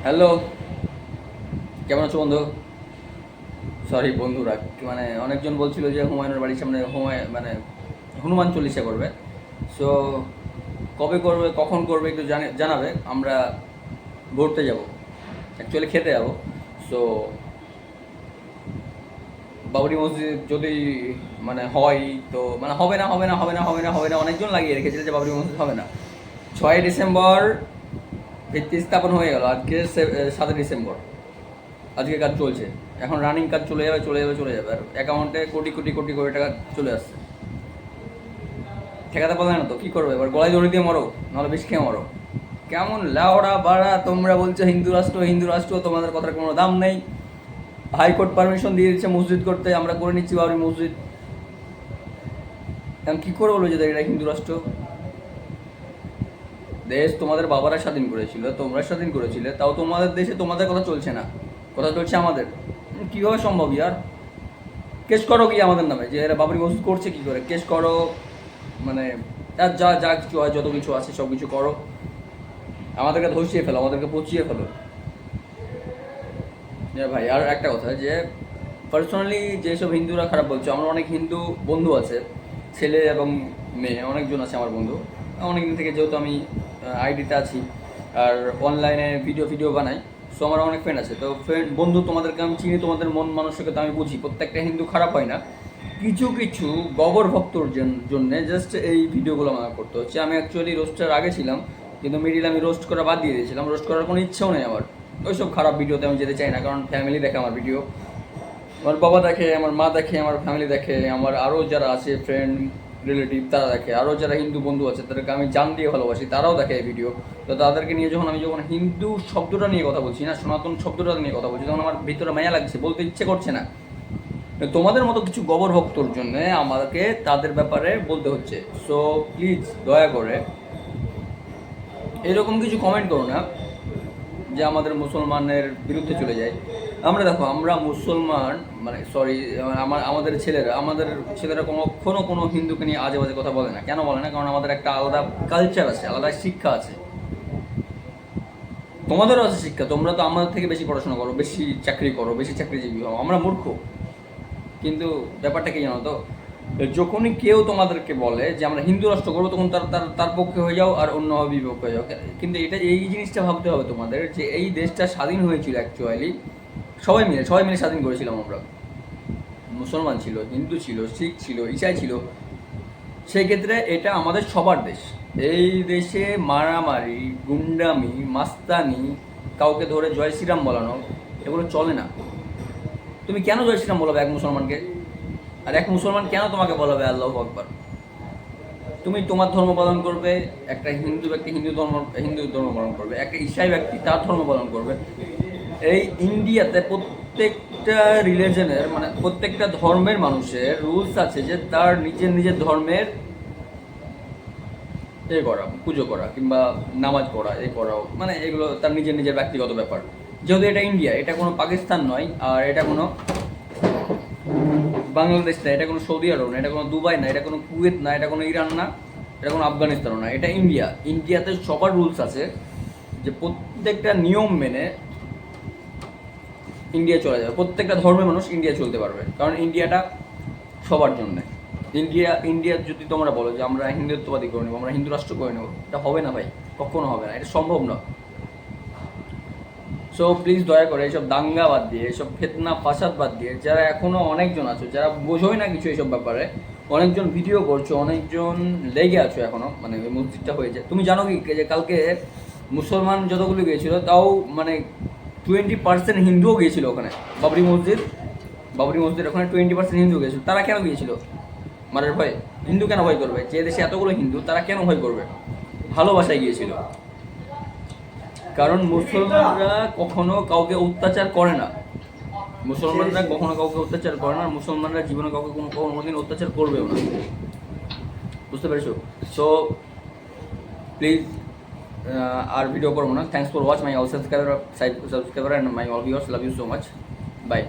Hello, কেমন আছো বন্ধু? সরি বন্ধুরা, মানে অনেকজন বলছিল যে হুমায়ুনের বাড়ির সামনে হনুমান চল্লিশা করবে। সো কবে করবে, কখন করবে একটু জানাবে। আমরা ঘুরতে যাব, অ্যাকচুয়ালি খেতে যাব। সো বাবরি মসজিদ যদি হয়, তো হবে না, হবে না, হবে না, হবে না, হবে না, অনেকজন লাগিয়ে রেখেছিল যে বাবরি মসজিদ হবে না। 6 ডিসেম্বর ভিত্তি স্থাপন হয়ে গেল, আজকে 7 ডিসেম্বর। আজকে কাজ চলছে, এখন রানিং কাজ চলে যাবে, চলে যাবে, চলে যাবে, আর অ্যাকাউন্টে কোটি কোটি কোটি কোটি টাকা চলে আসছে। ঠেকাতে পারলে না তো কী করবে, এবার গলায় দড়ি দিয়ে মরো, নাহলে বেশি খেয়ে মরো। কেমন লাউড়া বাড়া, তোমরা বলছো হিন্দু রাষ্ট্র, হিন্দু রাষ্ট্র, তোমাদের কথার কোনো দাম নেই। হাইকোর্ট পারমিশন দিয়ে দিচ্ছে মসজিদ করতে, আমরা করে নিচ্ছি বাবরি মসজিদ। এখন কী করে বলবো যে এটা হিন্দু রাষ্ট্র? দেশ তোমাদের বাবারা স্বাধীন করেছিল, তোমরা স্বাধীন করেছিলে, তাও তোমাদের দেশে তোমাদের কথা চলছে না, কথা চলছে আমাদের। কীভাবে সম্ভব ইয়ার? কেস করো কি আমাদের নামে, যে এরা বাবরি মসজিদ করছে কি করে, কেস করো। মানে আর যা যা কিছু হয়, যত কিছু আছে সব কিছু করো, আমাদেরকে ধসিয়ে ফেলো, আমাদেরকে পচিয়ে ফেলো। ভাই আর একটা কথা, যে পার্সোনালি যেসব হিন্দুরা খারাপ বলছে, আমার অনেক হিন্দু বন্ধু আছে, ছেলে এবং মেয়ে অনেকজন আছে আমার বন্ধু। অনেকদিন থেকে যেহেতু আমি আইডিতে আছি আর অনলাইনে ভিডিও ভিডিও বানাই, সো আমার অনেক ফ্রেন্ড আছে। তো ফ্রেন্ড বন্ধু, তোমাদেরকে আমি চিনি, তোমাদের মন মানসিকতা আমি বুঝি, প্রত্যেকটা হিন্দু খারাপ হয় না। কিছু কিছু গবর ভক্তর জন্যে জাস্ট এই ভিডিওগুলো আমার করতে হচ্ছে। আমি অ্যাকচুয়ালি রোস্টার আগে ছিলাম, কিন্তু মিডিল আমি রোস্ট করা বাদ দিয়ে দিয়েছিলাম, রোস্ট করার কোনো ইচ্ছেও নেই আমার। ওইসব খারাপ ভিডিওতে আমি যেতে চাই না, কারণ ফ্যামিলি দেখে আমার ভিডিও, আমার বাবা দেখে, আমার মা দেখে, আমার ফ্যামিলি দেখে, আমার আরও যারা আছে ফ্রেন্ড রিলেটিভ তারা দেখে, আরও যারা হিন্দু বন্ধু আছে তাদেরকে আমি জান দিয়ে ভালোবাসি, তারাও দেখে এই ভিডিও। তো তাদেরকে নিয়ে যখন আমি হিন্দু শব্দটা নিয়ে কথা বলছি না, সনাতন শব্দটা নিয়ে কথা বলছি, তখন আমার ভিতরে মায়া লাগছে, বলতে ইচ্ছে করছে না। তোমাদের মতো কিছু গোবর ভক্তর জন্য আমাকে তাদের ব্যাপারে বলতে হচ্ছে। সো প্লিজ দয়া করে এরকম কিছু কমেন্ট করো না যে আমাদের মুসলমানের বিরুদ্ধে চলে যায়। আমরা দেখো, আমরা মুসলমান, সরি, আমাদের ছেলেরা কখনো কোনো হিন্দুকে নিয়ে আজে বাজে কথা বলে না। কেন বলে না? কারণ আমাদের একটা আলাদা কালচার আছে, আলাদা শিক্ষা আছে। তোমাদেরও আছে শিক্ষা, তোমরা তো আমাদের থেকে বেশি পড়াশোনা করো, বেশি চাকরি করো, বেশি চাকরিজীবী হও, আমরা মূর্খ। কিন্তু ব্যাপারটা কি জানো তো, যখনই কেউ তোমাদেরকে বলে যে আমরা হিন্দু রাষ্ট্র করবো, তখন তার তার তার পক্ষে হয়ে যাও আর অন্যভাবে বিপক্ষে হয়ে যাও। কিন্তু এই জিনিসটা ভাবতে হবে তোমাদের, যে এই দেশটা স্বাধীন হয়েছিল অ্যাকচুয়ালি সবাই মিলে স্বাধীন করেছিলাম আমরা। মুসলমান ছিল, হিন্দু ছিল, শিখ ছিল, ইসাই ছিল, সেই ক্ষেত্রে এটা আমাদের সবার দেশ। এই দেশে মারামারি, গুন্ডামি, মাস্তানি, কাউকে ধরে জয় শ্রীরাম বলানো, এগুলো চলে না। তুমি কেন জয় শ্রীরাম বলাবে এক মুসলমানকে? আর এক মুসলমান কেন তোমাকে বলাবে আল্লাহু আকবার? তুমি তোমার ধর্ম পালন করবে, একটা হিন্দু ব্যক্তি হিন্দু ধর্ম পালন করবে, একটা ঈসাই ব্যক্তি তার ধর্ম পালন করবে। এই ইন্ডিয়াতে প্রত্যেকটা রিলিজনের, প্রত্যেকটা ধর্মের মানুষের রুলস আছে যে তার নিজের নিজের ধর্মের করা, পুজো করা কিংবা নামাজ পড়া, করাও, এগুলো তার নিজের নিজের ব্যক্তিগত ব্যাপার। যেহেতু এটা ইন্ডিয়া, এটা কোনো পাকিস্তান নয়, আর এটা কোনো বাংলাদেশ না, এটা কোনো সৌদি আরব না, এটা কোনো দুবাই না, এটা কোনো কুয়েত না, এটা কোনো ইরান না, এটা কোনো আফগানিস্তানও না, এটা ইন্ডিয়া। ইন্ডিয়াতে সবার রুলস আছে, যে প্রত্যেকটা নিয়ম মেনে ইন্ডিয়া চলে যাবে, প্রত্যেকটা ধর্মের মানুষ ইন্ডিয়া চলতে পারবে, কারণ ইন্ডিয়াটা সবার জন্য। ইন্ডিয়া যদি তোমরা বলো যে আমরা হিন্দুত্ববাদী করে নেবো, আমরা হিন্দু রাষ্ট্র করে নেবো, এটা হবে না ভাই, কখনো হবে না, এটা সম্ভব না। সো প্লিজ দয়া করে এইসব দাঙ্গা বাদ দিয়ে, এইসব ফেতনা ফাসাদ বাদ দিয়ে, যারা এখনও অনেকজন আছো যারা বোঝোই না কিছু এইসব ব্যাপারে, অনেকজন ভিডিও করছো, অনেকজন লেগে আছো এখনও, ওই মসজিদটা হয়েছে। তুমি জানো কি যে কালকে মুসলমান যতগুলো গিয়েছিল, তাও 20% হিন্দুও গিয়েছিল ওখানে। বাবরি মসজিদ ওখানে 20% হিন্দু গিয়েছিল। তারা কেন গিয়েছিল? মারার ভয়? হিন্দু কেন ভয় করবে? যে দেশে এতগুলো হিন্দু, তারা কেন ভয় করবে? ভালোবাসায় গিয়েছিল। কারণ মুসলমানরা কখনো কাউকে অত্যাচার করে না, মুসলমানরা কখনো কাউকে অত্যাচার করে না, মুসলমানরা জীবনে কাউকে কোনোদিন অত্যাচার করবেও না। বুঝতে পেরেছো? সো প্লিজ আর ভিডিও করবো না। Thanks for watch my all subscriber and my all viewers, love you so much, by.